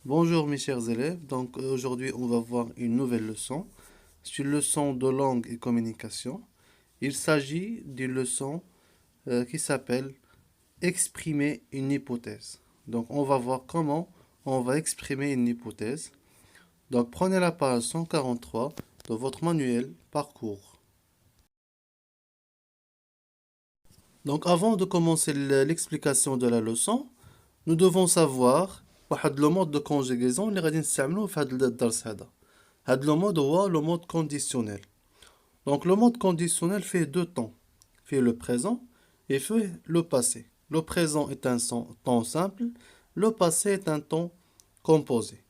Bonjour mes chers élèves, donc aujourd'hui on va voir une nouvelle leçon. C'est une leçon de langue et communication. Il s'agit d'une leçon qui s'appelle exprimer une hypothèse. Donc on va voir comment on va exprimer une hypothèse. Donc prenez la page 143 de votre manuel parcours. Donc avant de commencer l'explication de la leçon, nous devons savoir واحد le mode de conjugaison اللي غادي نستعملوه في هذا الدرس هذا. هذا le mode هو le mode conditionnel. Donc le mode conditionnel fait deux temps. Fait le présent et fait le passé. Le présent est un temps simple, le passé est un temps composé.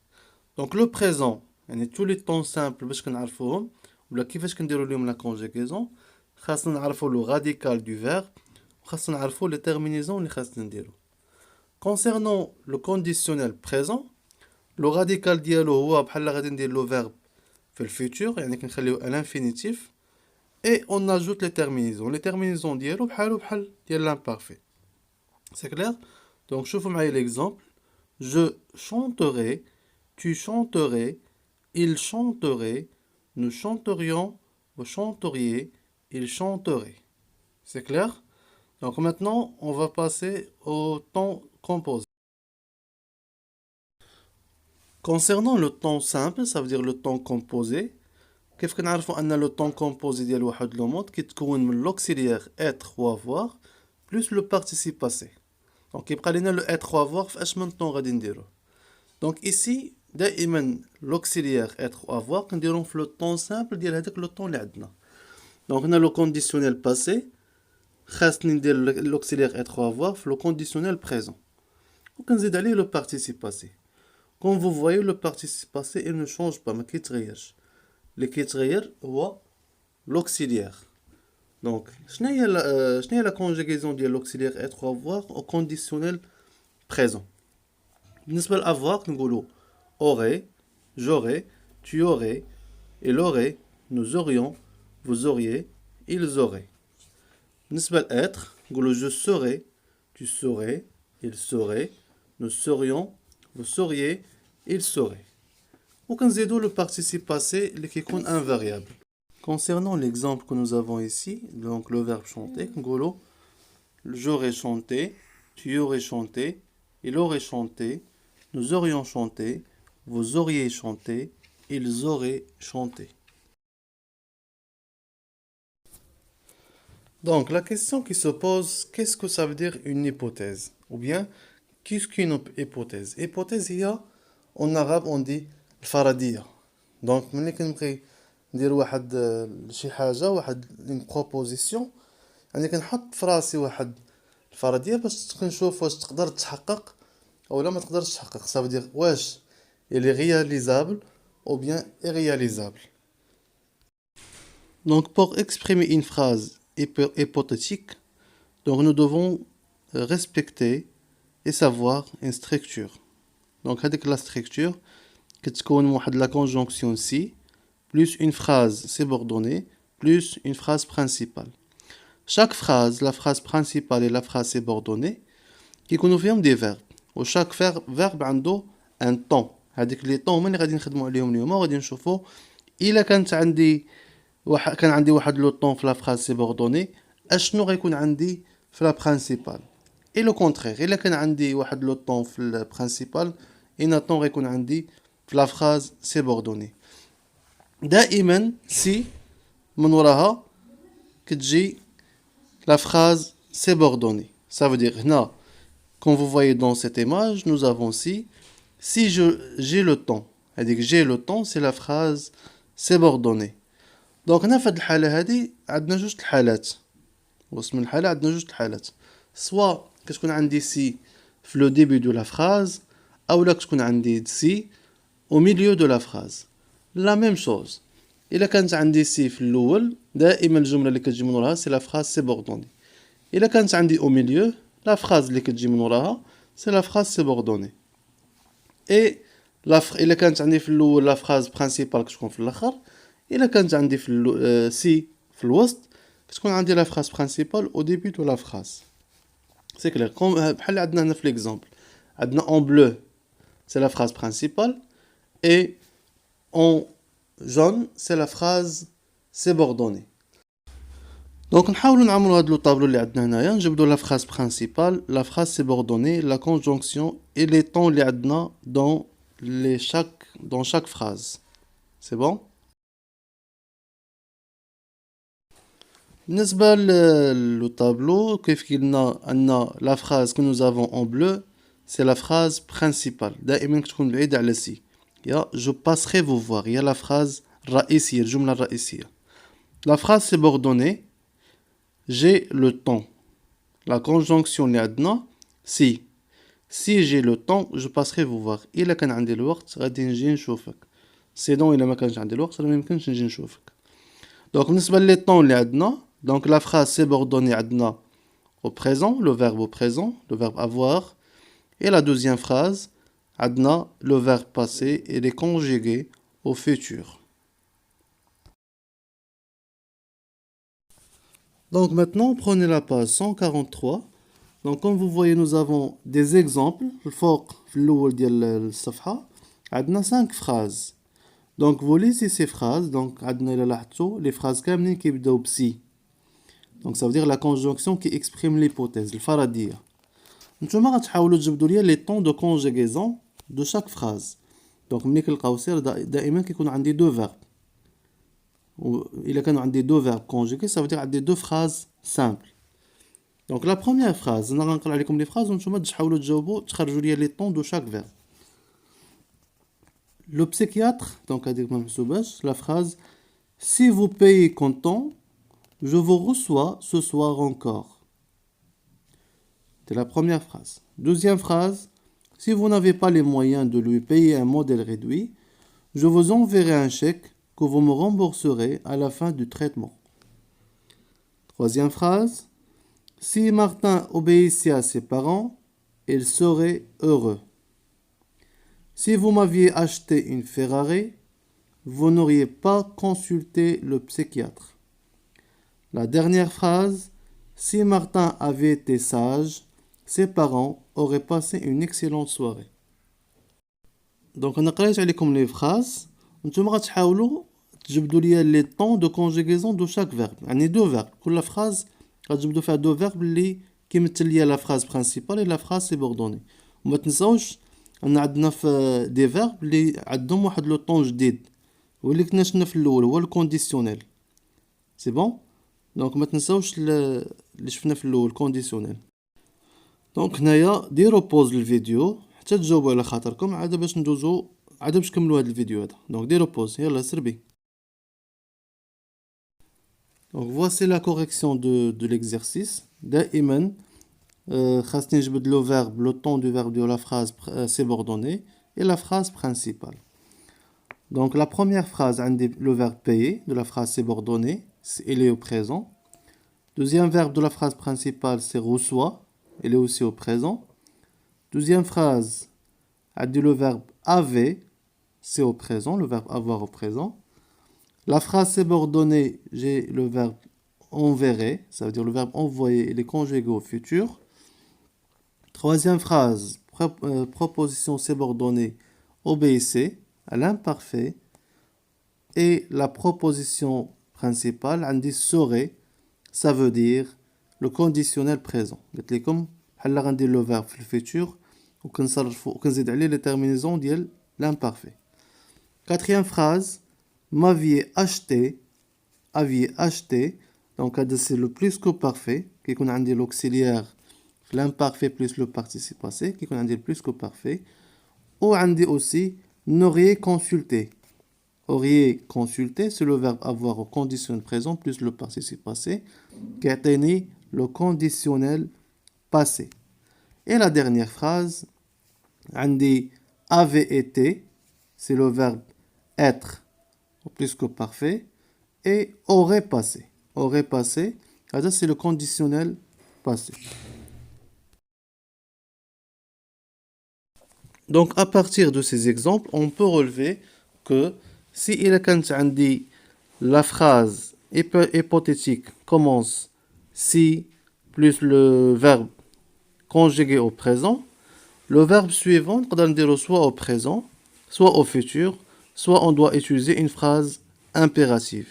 Donc le présent, يعني tous les temps simples باش كنعرفوهم ولا كيفاش كنديروا لهم la conjugaison, خاصنا نعرفوا le radical du verbe وخاصنا نعرفوا les terminaisons اللي خاصنا نديرو. Concernant le conditionnel présent, le radical ديالو هو بحال غادي ندير le verbe في الفيتور يعني كنخليوه à l'infinitif et on ajoute les terminaisons. Les terminaisons ديالو بحال ديال l'imparfait. C'est clair? Donc شوفوا معايا l'exemple. Je chanterai, tu chanterais, il chanterait, nous chanterions, vous chanteriez, il chanterait. C'est clair? Donc maintenant, on va passer au temps composé. Concernant le temps simple, ça veut dire le temps composé, كيف كنعرفوا ان لو طون كومبوزي ديال واحد لو مود كيتكون من لوكسيليير être و avoir plus le participe passé. دونك كيبقى لينا لو être و avoir في اش من طون غادي نديروه. دونك ايسي دائما لوكسيليير être و avoir كنديروهم في لو طون سامبل ديال هذاك لو طون اللي عندنا. دونك هنا لو كونديسيونيل باسي خاصني ندير لوكسيليير être و avoir في لو كونديسيونيل بريزون وكنزيد عليه لو participe passé. Comme vous voyez, le participe passé il ne change pas, ما كيتغيرش. اللي كيتغير هو l'auxiliaire. Donc شنو هي la conjugaison ديال l'auxiliaire être ou avoir au conditionnel présent. بالنسبة ل'avoir نقولوا aurait, j'aurais, tu aurais, il aurait, nous aurions, vous auriez, ils auraient. بالنسبة ل'être نقولوا je serais, tu serais, il serait, nous serions, vous seriez, il serait. وكنزيدوا le participe passé اللي كيكون invariable. Concernant l'exemple que nous avons ici, donc le verbe chanter, نقولوا j'aurais chanté, tu aurais chanté, il aurait chanté, nous aurions chanté, vous auriez chanté, ils auraient chanté. Donc la question qui se pose, qu'est-ce que ça veut dire une hypothèse? Ou bien, qu'est-ce qu'une hypothèse? Hypothèse, en arabe on dit الفرضية. Donc ملي كنبغي ندير واحد شي حاجة واحد une proposition يعني كنحط في راسي واحد الفرضية باش كنشوف واش تقدر تحقق او لا ما تقدرش تحقق. Ça veut dire واش il est réalisable ou bien irréalisable. Donc pour exprimer une phrase hypothétique, donc nous devons respecter et savoir une structure. Donc هذيك la structure كتكون واحد la conjonction si plus une phrase subordonnée plus une phrase principale. Chaque phrase, la phrase principale et la phrase subordonnée كيكونوا فيهم des verbes وchaque verbe عنده un temps. هذيك لي طون هما اللي غادي نخدموا عليهم اليوم وغادي نشوفوا الا كان عندي واحد لو طون في لا phrase subordonnée اشنو غيكون عندي في لا principale. Et le contraire, الا كان عندي واحد لو طون في البرينسيبال اين طون غيكون عندي في لا phrase subordonnée. دائما سي من وراها كتجي la phrase subordonnée. Ça veut dire هنا comme vous voyez dans cette image nous avons si j'ai le temps. هذيك j'ai le temps c'est la phrase subordonnée. Donc هنا في هذه الحالة هذه عندنا جوج الحالات. واسم الحالة عندنا جوج الحالات. soit كتكون عندي سي في le début de la phrase أو لا كتكون عندي سي au milieu de la phrase. La même chose. إلا كانت عندي سي في الأول دائما الجملة اللي كتجي من وراها سي لا phrase subordonnée. إلا كانت عندي au milieu la phrase اللي كتجي من وراها سي la phrase subordonnée. Et إلا كانت عندي في الأول la phrase principale كتكون في الآخر. إلا كانت عندي في سي في الوسط كتكون عندي la phrase principale au début de la phrase. C'est clair. بحال عندنا هنا في l'exemple. عندنا en bleu c'est la phrase principale. Et en jaune, c'est la phrase subordonnée. Donc, نحاولوا نعملوا هذا لو طابلو اللي عندنا هنايا نجبدوا la phrase principale, la phrase subordonnée, la conjonction et les temps اللي عندنا dans chaque phrase. C'est bon? بالنسبة لو tableau, كيف قلنا أن la phrase que nous avons en bleu, c'est la phrase principale. دائما تكون بعيدة على سي. Je passerai vous voir. Il y a la phrase رئيسية, الجملة الرئيسية. La phrase subordonnée, j'ai le temps. La conjonction اللي عندنا si. Si j'ai le temps, je passerai vous voir. إلا كان عندي الوقت غادي نجي نشوفك. sinon إلا ما كانش عندي الوقت راه ما يمكنش نجي نشوفك. Donc بالنسبة لي temps اللي عندنا, donc la phrase subordonnée عندنا au présent, le verbe au présent, le verbe avoir. Et la deuxième phrase, عندنا le verbe passé et les conjugués au futur. Donc maintenant, prenez la page 143. Donc comme vous voyez, nous avons des exemples. الفوق في الأول ديال الصفحة عندنا 5 phrases. Donc vous lisez ces phrases. Donc عندنا إلا لاحظتوا les phrases كاملين كيبداو بسي. Donc ça veut dire la conjonction qui exprime l'hypothèse, الفرضية. نتوما غتحاولوا تجبدوا لي les temps de conjugaison de chaque phrase. Donc ملي كنلقاو سير دائما كيكون عندي deux verbes. إلا كانوا عندي deux verbes conjugués, ça veut dire عندي deux phrases simples. Donc la première phrase, أنا غنقرا عليكم les phrases وانتوما تحاولوا تجاوبوا تخرجوا لي les temps de chaque verbe. Le psychiatre, donc هذيك ما محسوباش, la phrase si vous payez comptant, je vous reçois ce soir encore. C'est la première phrase. Deuxième phrase, si vous n'avez pas les moyens de lui payer un modèle réduit, je vous enverrai un chèque que vous me rembourserez à la fin du traitement. Troisième phrase, si Martin obéissait à ses parents, il serait heureux. Si vous m'aviez acheté une Ferrari, vous n'auriez pas consulté le psychiatre. La dernière phrase, si Martin avait été sage, ses parents auraient passé une excellente soirée. Donc on a قريت عليكم les phrases. نتوما غتحاولوا تجبدوا لي les temps de conjugaison de chaque verbe. يعني deux verbes. كل phrase غتجبدوا فيها deux verbes اللي كيمثل ليا la phrase principale et la phrase subordonnée. وما تنساوش ان عندنا في دي verbe اللي عندهم واحد لو طون جديد واللي كنا شفنا في الاول هو الكونديسيونيل. سي بون. دونك ما تنساوش اللي شفنا في الاول كونديسيونيل. دونك هنايا ديروا بوز للفيديو حتى تجاوبوا على خاطركم عاد باش ندوزو عاد باش نكملوا هذا الفيديو هذا. دونك ديروا بوز يلا سربي. Donc voici la correction de l'exercice. دائما خاصني نجبد le verbe, le temps du verbe de la phrase subordonnée et la phrase principale. Donc la première phrase عندي le verbe payer de la phrase subordonnée, il est au présent. Deuxième verbe de la phrase principale, c'est reçoit, il est aussi au présent. Deuxième phrase, عندي le verbe avait, c'est au présent, le verbe avoir au présent. La phrase subordonnée, j'ai le verbe enverrait, ça veut dire le verbe envoyer, il est conjugué au futur. Troisième phrase, proposition subordonnée, obéissez, à l'imparfait. Et la proposition principale, عندي serait, ça veut dire le conditionnel présent. قلت لكم بحال غندير le verbe في الفيتور وكنزيد عليه les terminaisons ديال l'imparfait. Quatrième phrase, m'aviez acheté, aviez acheté. Donc c'est le plus que parfait كيكون عندي l'auxiliaire l'imparfait plus le participe passé كيكون عندي le plus que parfait. وعندي aussi n'auriez consulté. Auriez consulté, c'est le verbe avoir au conditionnel présent plus le participe passé qui atteint le conditionnel passé. Et la dernière phrase, عندي avait été, c'est le verbe être au plus que parfait et aurait passé. Aurait passé, ça c'est le conditionnel passé. Donc à partir de ces exemples, on peut relever que si il كانت عندي la phrase hypothétique commence si plus le verbe conjugué au présent, le verbe suivant نقدر نديرو soit au présent soit au futur soit on doit utiliser une phrase impérative.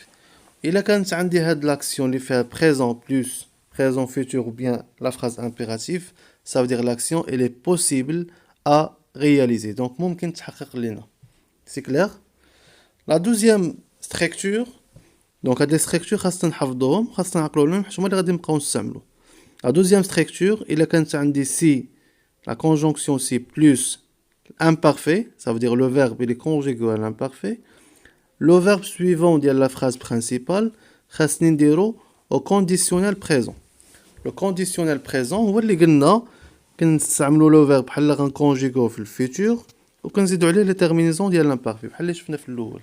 إلا كانت عندي هاد l'action اللي فيها présent plus présent futur ou bien la phrase impérative, ça veut dire l'action elle est possible à réaliser. Donc ممكن تحقق لنا. C'est clair? La deuxième structure, donc هاد les structures خاصنا نحفظوهم خاصنا نعقلو لهم حيت هما اللي غادي نبقاو نستعملو. La deuxième structure, إلا كانت عندي si, la conjonction si plus imparfait, ça veut dire le verbe il est conjugué à l'imparfait. Le verbe suivant de la phrase principale, خاصني نديرو au conditionnel présent. Le conditionnel présent هو اللي قلنا كنستعملو لو verbe بحال غنكونجيغو في الفيتور وكنزيدو عليه لي تيرمينيزون ديال لامبارفي بحال اللي شفنا في الاول.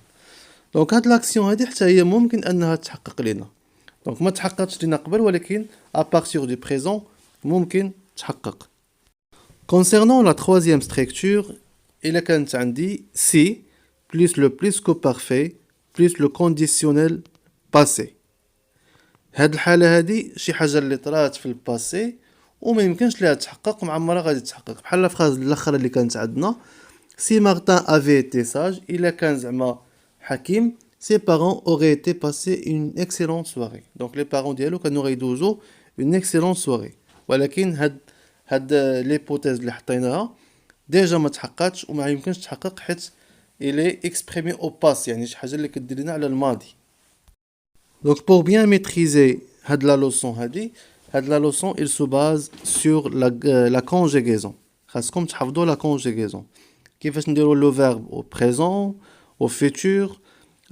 دونك هاد لاكسيون هادي حتى هي ممكن انها تحقق لنا. دونك ما تحققتش لنا قبل ولكن à partir du présent ممكن تحقق. Concernant la troisième structure, إلا كانت عندي si plus le plus que parfait plus le conditionnel passé. هاد الحالة هادي شي حاجة اللي طرات في الباسي وما يمكنش ليها تحقق ومع عمرها غادي تحقق بحال الفراز الاخرى اللي كانت عندنا si Martin avait été sage إلا كان زعما حكيم ses parents auraient été passer une excellente soirée. Donc les parents ديالو كانوا غيدوزو une excellente soirée. ولكن هاد ليبوتيز اللي حطيناها ديجا ما تحققتش وما يمكنش تحقق حيت il est exprimé au passé يعني شي حاجة اللي كدير لنا على الماضي. Donc pour bien maîtriser la leçon, la leçon il se base sur la conjugaison. خاصكم تحفظوا la conjugaison. كيفاش نديروا le verbe au présent, au futur,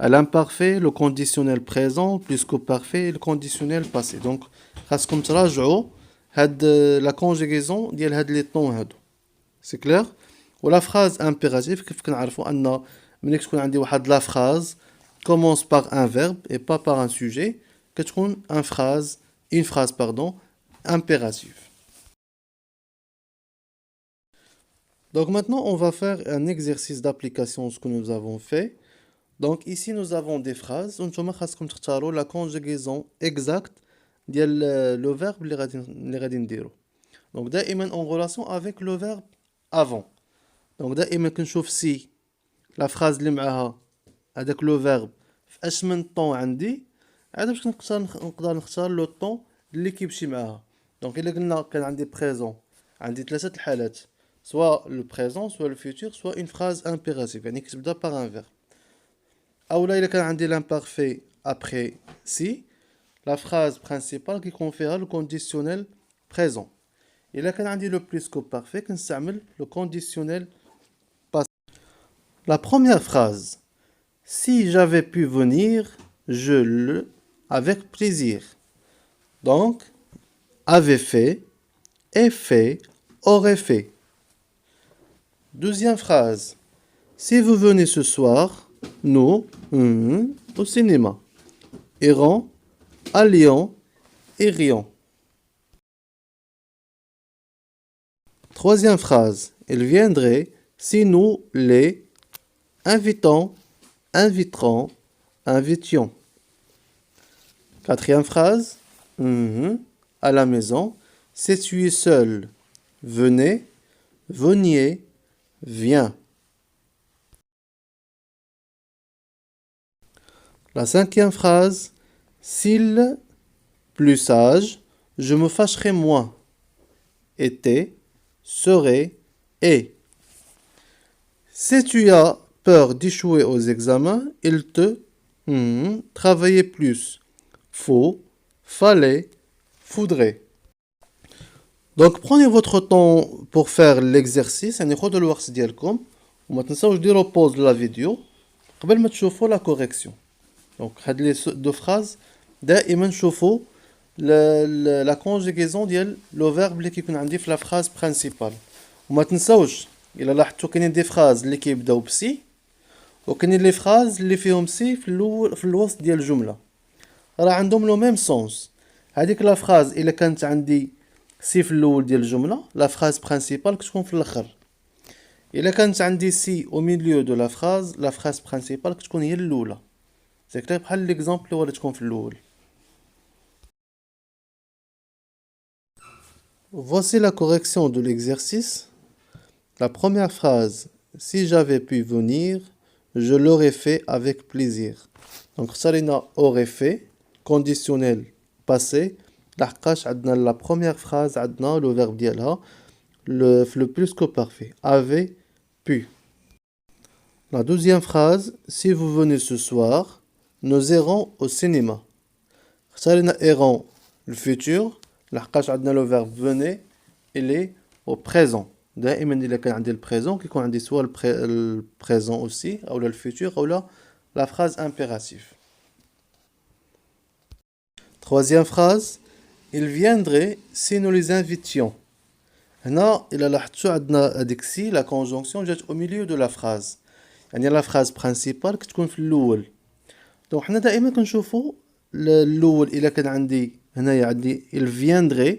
à l'imparfait, le conditionnel présent, plus qu'au parfait, le conditionnel passé. Donc خاصكم تراجعوا la conjugaison ديال هاد les temps هادو. C'est clair? ولا phrase impérative كيف كنعرفوا ان ملي تكون عندي واحد la phrase commence par un verbe et pas par un sujet, que tu une phrase impérative. Donc maintenant, on va faire un exercice d'application ce que nous avons fait. Donc ici, nous avons des phrases. La conjugaison exacte le verbe اللي غادي نديرو. Donc دائما en relation avec le verbe avant. Donc دائما كنشوف si la phrase اللي معاها هذاك لو فيرب في اش من طون عندي عاد باش نقدر نختار لو طون اللي كيمشي معاها. دونك الا قلنا كان عندي بريزون عندي ثلاثه الحالات سوا لو بريزون سوا لو فيتور سوا اون فراز امبيراتيف يعني كتبدا باغ ان فيرب. اولا الا كان عندي لامبارفي ابري سي لا فراز برينسيبال كيكون فيها لو كونديسيونيل بريزون. الا كان عندي لو بلوس كو بارفي كنستعمل لو كونديسيونيل باسé. La première phrase: si j'avais pu venir, je le avec plaisir. Donc, avait fait, est fait, aurait fait. Deuxième phrase: si vous venez ce soir, nous, au cinéma, irons, allions, irions. Troisième phrase: il viendrait si nous les invitons, inviterons, invitions. Quatrième phrase, à la maison, si tu es seul, venez, veniez, viens. La cinquième phrase, s'il plus sage, je me fâcherai moins. Était, serait, est. Si tu as peur d'échouer aux examens, il te travailler plus. Faut, fallait, faudrait. Donc prenez votre temps pour faire l'exercice. يعني خدوا الوقت ديالكم وما تنساوش ديروا pause la vidéo قبل ما تشوفوا la correction. Donc هاد لي دو phrases دائما شوفوا la conjugaison ديال لو verbe اللي كيكون عندي في la phrase principale. وما تنساوش إلا لاحظتوا كاينين دي phrases اللي كيبداو بسي وكاينين لي phrases اللي فيهم سي في الوسط ديال الجملة. راه عندهم لو ميم سونس. هذيك لا فراز الا كانت عندي سي في الاول ديال الجمله لا فراز برينسيبال كتكون في الاخر. الا كانت عندي سي او ميليو دو لا فراز برينسيبال كتكون هي الاولى. سي كلير بحال ليكزامبل اللي وريتكم في الاول. Voici la correction de l'exercice. La première phrase, si j'avais pu venir, je l'aurais fait avec plaisir. Donc, Sarina aurait fait, conditionnel passé. لحقاش عندنا la première phrase, عندنا le verbe ديالها, le plus que parfait. Avait pu. La deuxième phrase, si vous venez ce soir, nous irons au cinéma. Sarina irons, le futur. لحقاش عندنا le verbe venez, il est au présent. دائما إذا كان عندي البريزون كيكون عندي سوا البريزون aussi أو الفيتور أو la phrase impérative. Troisième phrase, ils viendraient si nous les invitions. هنا إلا لاحظتوا عندنا هذيك سي la conjonction جات au milieu de la phrase. يعني la phrase principale كتكون في الأول. دونك حنا دائما كنشوفوا الأول إلا كان عندي هنايا عندي il viendrait,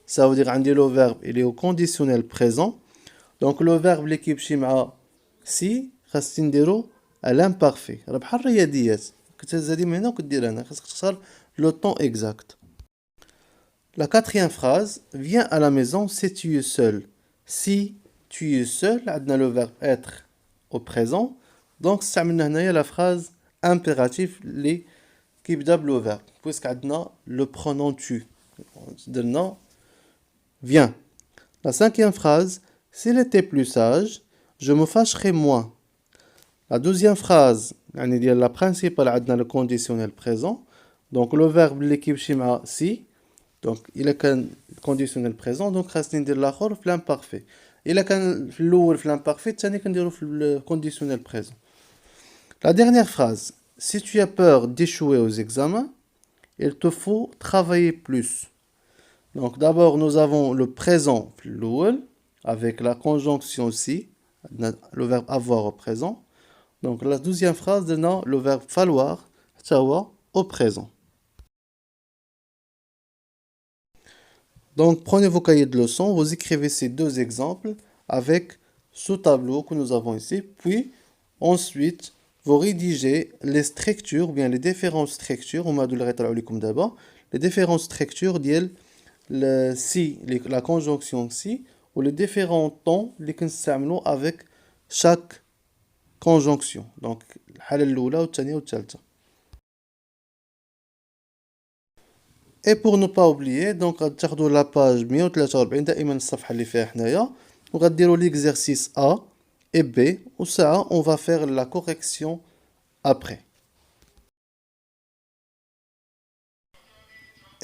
ça veut dire عندي le verbe il est au conditionnel présent. Donc le verbe اللي كيمشي مع سي خاصني نديرو à l'imparfait. راه بحال الرياضيات كتهز من هنا وكدير هنا خاصك تختار le temps exact. La quatrième phrase, viens à la maison si tu es seul. Si tu es seul, عندنا le verbe être au présent. Donc استعملنا هنايا la phrase impérative اللي كيبدا بلو verbe puisque عندنا le pronom tu. درنا viens. La cinquième phrase, s'il était plus sage, je me fâcherais moins. La deuxième phrase, يعني ديال la principale عندنا le conditionnel présent. Donc le verbe اللي كيمشي مع si. Donc إلا كان conditionnel présent donc خاصني ندير الآخر في l'imparfait. إلا كان في الأول في l'imparfait الثاني كنديرو في le conditionnel présent. La dernière phrase, si tu as peur d'échouer aux examens, il te faut travailler plus. Donc d'abord nous avons le présent في الأول avec la conjonction si, le verbe avoir au présent. Donc la deuxième phrase donne le verbe falloir حتى هو au présent. Donc prenez vos cahiers de leçons, vous écrivez ces deux exemples avec ce tableau que nous avons ici, puis ensuite vous rédigez les structures, ou bien les différentes structures, les différentes structures ديال le si, la conjonction si, ou les différents temps اللي كنستعملوا avec chaque conjonction. Donc الحالة الأولى والثانية والثالثة. Et pour ne pas oublier, donc غتاخدوا la page 143 دائما الصفحة اللي فيها حنايا وغديروا l'exercice A et B وساعة on va faire la correction après.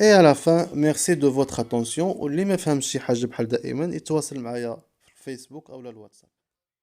Et à la fin, merci de votre attention واللي ما فهمش شي حاجة بحال دائما يتواصل معايا في الفيسبوك أو الواتساب.